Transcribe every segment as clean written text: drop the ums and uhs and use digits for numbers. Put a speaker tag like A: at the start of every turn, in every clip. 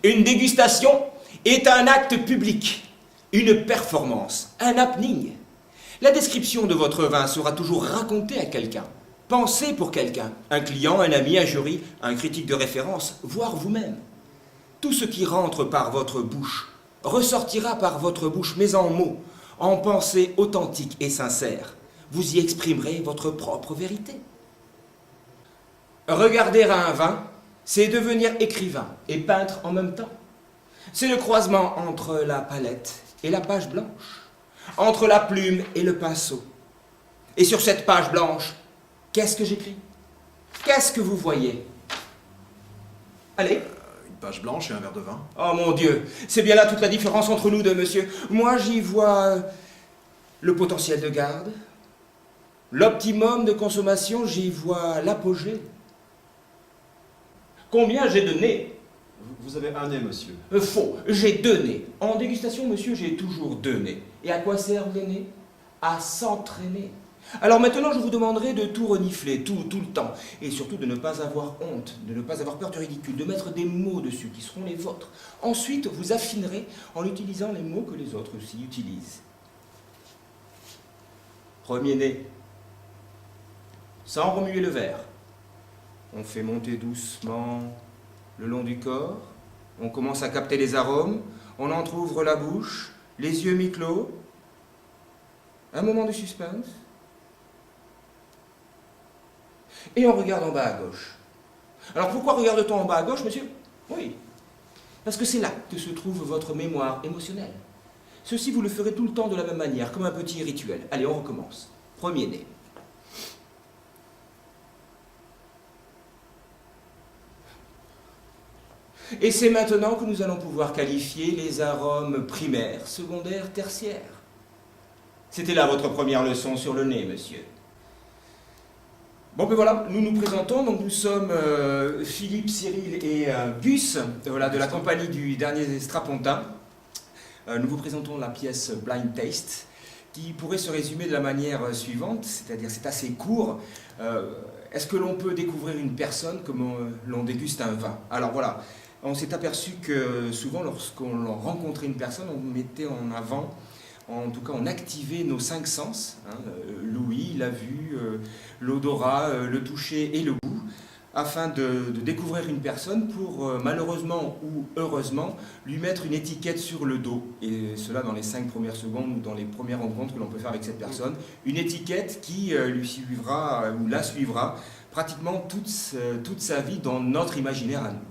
A: Une dégustation est un acte public, une performance, un happening. La description de votre vin sera toujours racontée à quelqu'un, pensée pour quelqu'un, un client, un ami, un jury, un critique de référence, voire vous-même. Tout ce qui rentre par votre bouche ressortira par votre bouche, mais en mots, en pensée authentique et sincère. Vous y exprimerez votre propre vérité. Regarder à un vin, c'est devenir écrivain et peintre en même temps. C'est le croisement entre la palette et la page blanche, entre la plume et le pinceau. Et sur cette page blanche, qu'est-ce que j'écris? Qu'est-ce que vous voyez? Allez.
B: Une page blanche et un verre de vin.
A: Oh mon Dieu, c'est bien là toute la différence entre nous deux, monsieur. Moi, j'y vois le potentiel de garde, l'optimum de consommation, j'y vois l'apogée. Combien j'ai de nez?
B: Vous avez un nez, monsieur.
A: Faux, j'ai deux nez. En dégustation, monsieur, j'ai toujours deux nez. Et à quoi servent les nez? À s'entraîner. Alors maintenant, je vous demanderai de tout renifler, tout le temps. Et surtout de ne pas avoir honte, de ne pas avoir peur du ridicule, de mettre des mots dessus qui seront les vôtres. Ensuite, vous affinerez en utilisant les mots que les autres aussi utilisent. Premier nez. Sans remuer le verre. On fait monter doucement le long du corps. On commence à capter les arômes. On entrouvre la bouche, les yeux mi-clos. Un moment de suspense. Et on regarde en bas à gauche. Alors pourquoi regarde-t-on en bas à gauche, monsieur? Oui, parce que c'est là que se trouve votre mémoire émotionnelle. Ceci, vous le ferez tout le temps de la même manière, comme un petit rituel. Allez, on recommence. Premier nez. Et c'est maintenant que nous allons pouvoir qualifier les arômes primaires, secondaires, tertiaires. C'était là votre première leçon sur le nez, monsieur. Bon, ben voilà, nous nous présentons. Donc nous sommes Philippe, Cyril et Gus, voilà, de la compagnie du dernier Strapontin. Nous vous présentons la pièce Blind Taste, qui pourrait se résumer de la manière suivante, c'est-à-dire c'est assez court. Est-ce que l'on peut découvrir une personne comme l'on déguste un vin? Alors voilà. On s'est aperçu que souvent, lorsqu'on rencontrait une personne, on mettait en avant, en tout cas on activait nos cinq sens, hein, l'ouïe, la vue, l'odorat, le toucher et le goût, afin de découvrir une personne pour, malheureusement ou heureusement, lui mettre une étiquette sur le dos. Et cela dans les 5 premières secondes ou dans les premières rencontres que l'on peut faire avec cette personne. Une étiquette qui lui suivra ou la suivra pratiquement toute sa vie dans notre imaginaire à nous.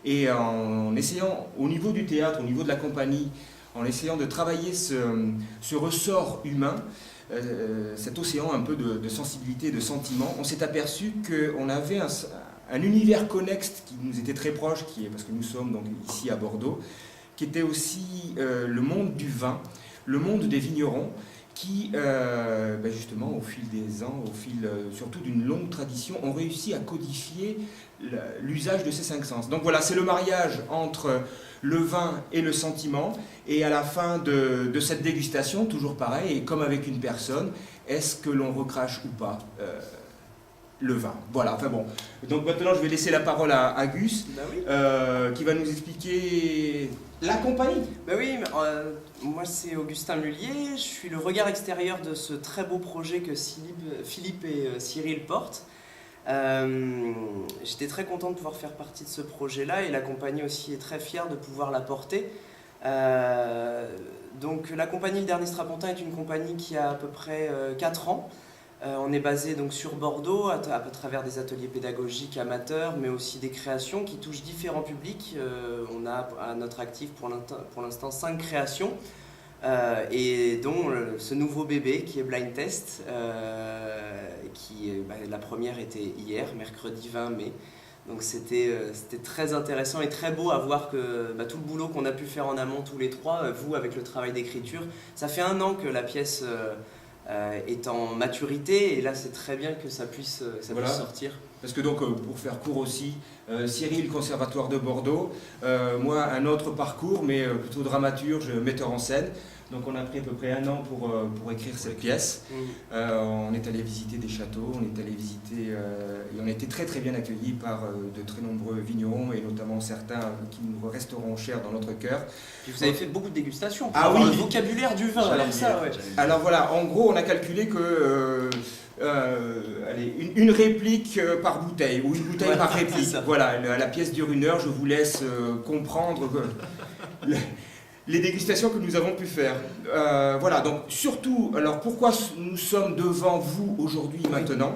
A: Et en essayant, au niveau du théâtre, au niveau de la compagnie, en essayant de travailler ce ressort humain, cet océan un peu de sensibilité, de sentiment, on s'est aperçu qu'on avait un univers connexe qui nous était très proche, parce que nous sommes donc ici à Bordeaux, qui était aussi le monde du vin, le monde des vignerons, qui, justement, au fil des ans, au fil surtout d'une longue tradition, ont réussi à codifier l'usage de ces 5 sens. Donc voilà, c'est le mariage entre le vin et le sentiment, et à la fin de cette dégustation, toujours pareil, et comme avec une personne, est-ce que l'on recrache ou pas le vin? Voilà, enfin bon. Donc maintenant, je vais laisser la parole à Gus,
C: Ben oui.
A: qui va nous expliquer la compagnie.
C: Ben oui, moi c'est Augustin Mullier, je suis le regard extérieur de ce très beau projet que Philippe et Cyril portent. J'étais très content de pouvoir faire partie de ce projet-là et la compagnie aussi est très fière de pouvoir la porter. Donc la compagnie Le Dernier Strapontin est une compagnie qui a à peu près 4 ans. On est basé donc sur Bordeaux à travers des ateliers pédagogiques amateurs, mais aussi des créations qui touchent différents publics. On a à notre actif pour l'instant 5 créations, et dont ce nouveau bébé qui est Blind Test, la première était hier, mercredi 20 mai. Donc c'était très intéressant et très beau à voir que tout le boulot qu'on a pu faire en amont tous les trois, vous avec le travail d'écriture, ça fait 1 an que la pièce est en maturité et là c'est très bien que ça puisse sortir.
A: Parce que donc, pour faire court aussi, Cyril, Conservatoire de Bordeaux, moi, un autre parcours, mais plutôt dramaturge, metteur en scène. Donc on a pris à peu près 1 an pour écrire cette pièce. On est allé visiter des châteaux, on est allé visiter, et on a été très très bien accueillis par de très nombreux vignerons, et notamment certains qui nous resteront chers dans notre cœur.
C: Puis vous avez fait beaucoup de dégustations,
A: ah oui,
C: le vocabulaire du vin, alors ça, ouais.
A: Alors voilà, en gros on a calculé que allez, une réplique par bouteille, ou une bouteille par réplique. Voilà, la pièce dure 1 heure, je vous laisse comprendre que les dégustations que nous avons pu faire. Voilà, donc surtout, alors pourquoi nous sommes devant vous aujourd'hui, maintenant?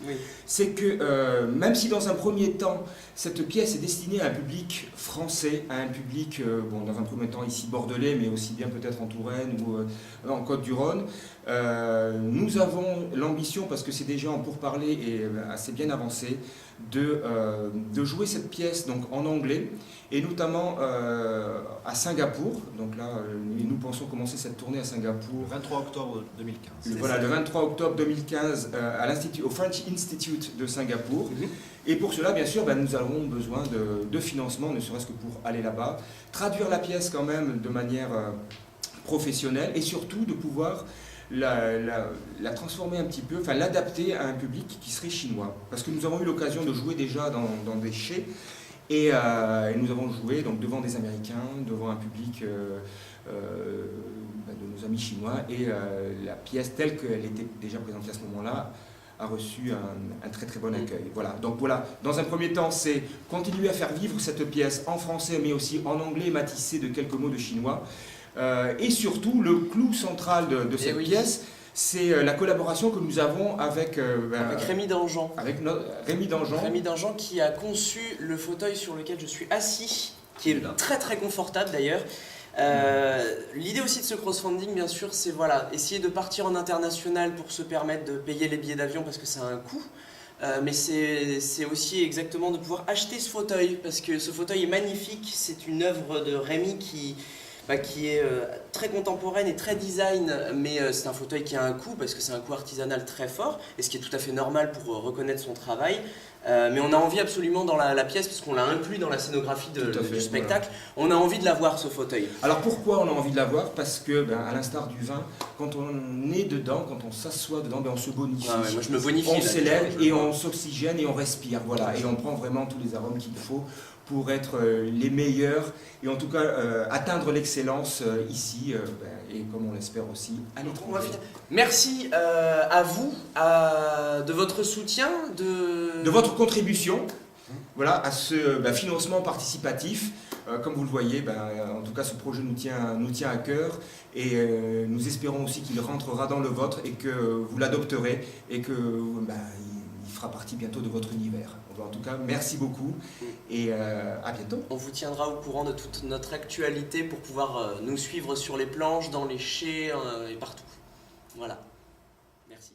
C: Oui.
A: C'est que même si dans un premier temps, cette pièce est destinée à un public français, à un public, bon, dans un premier temps ici bordelais, mais aussi bien peut-être en Touraine ou en Côte-du-Rhône, nous avons l'ambition, parce que c'est déjà en pourparlers et assez bien avancé, de jouer cette pièce donc, en anglais, et notamment à Singapour. Donc là, nous pensons commencer cette tournée à Singapour.
B: Le 23 octobre 2015.
A: Voilà, le 23 octobre 2015 au French Institute de Singapour. Et pour cela, bien sûr, nous avons besoin de financement, ne serait-ce que pour aller là-bas, traduire la pièce quand même de manière professionnelle, et surtout de pouvoir la transformer un petit peu, enfin l'adapter à un public qui serait chinois. Parce que nous avons eu l'occasion de jouer déjà dans des chais, et nous avons joué donc, devant des Américains, devant un public de nos amis chinois, et la pièce telle qu'elle était déjà présentée à ce moment-là a reçu un très très bon accueil. Voilà. Donc voilà, dans un premier temps, c'est continuer à faire vivre cette pièce en français, mais aussi en anglais, matissée de quelques mots de chinois. Et surtout, le clou central de cette pièce, c'est la collaboration que nous avons avec
C: Rémi Dangean.
A: Rémi Dangean.
C: Rémi Dangean qui a conçu le fauteuil sur lequel je suis assis, qui est très très confortable d'ailleurs. L'idée aussi de ce crowdfunding, bien sûr, c'est voilà, essayer de partir en international pour se permettre de payer les billets d'avion parce que ça a un coût. Mais c'est aussi exactement de pouvoir acheter ce fauteuil, parce que ce fauteuil est magnifique, c'est une œuvre de Rémi qui est très contemporaine et très design, mais c'est un fauteuil qui a un coût, parce que c'est un coût artisanal très fort, et ce qui est tout à fait normal pour reconnaître son travail. Mais on a envie absolument dans la pièce, parce qu'on l'a inclus dans la scénographie du spectacle, on a envie de l'avoir, ce fauteuil.
A: Alors pourquoi on a envie de l'avoir? Parce que, à l'instar du vin, quand on est dedans, quand on s'assoit dedans, on se bonifie.
C: Ah ouais, moi je me bonifie.
A: On s'élève et on s'oxygène et on respire, voilà, et on prend vraiment tous les arômes qu'il faut pour être les meilleurs, et en tout cas atteindre l'excellence ici, et comme on l'espère aussi à l'étranger.
C: Merci à vous, de votre soutien, de
A: votre contribution, voilà, à ce financement participatif. Comme vous le voyez, en tout cas ce projet nous tient à cœur, et nous espérons aussi qu'il rentrera dans le vôtre et que vous l'adopterez, et que il fera partie bientôt de votre univers. En tout cas, merci beaucoup, et à bientôt.
C: On vous tiendra au courant de toute notre actualité pour pouvoir nous suivre sur les planches, dans les chais et partout. Voilà. Merci.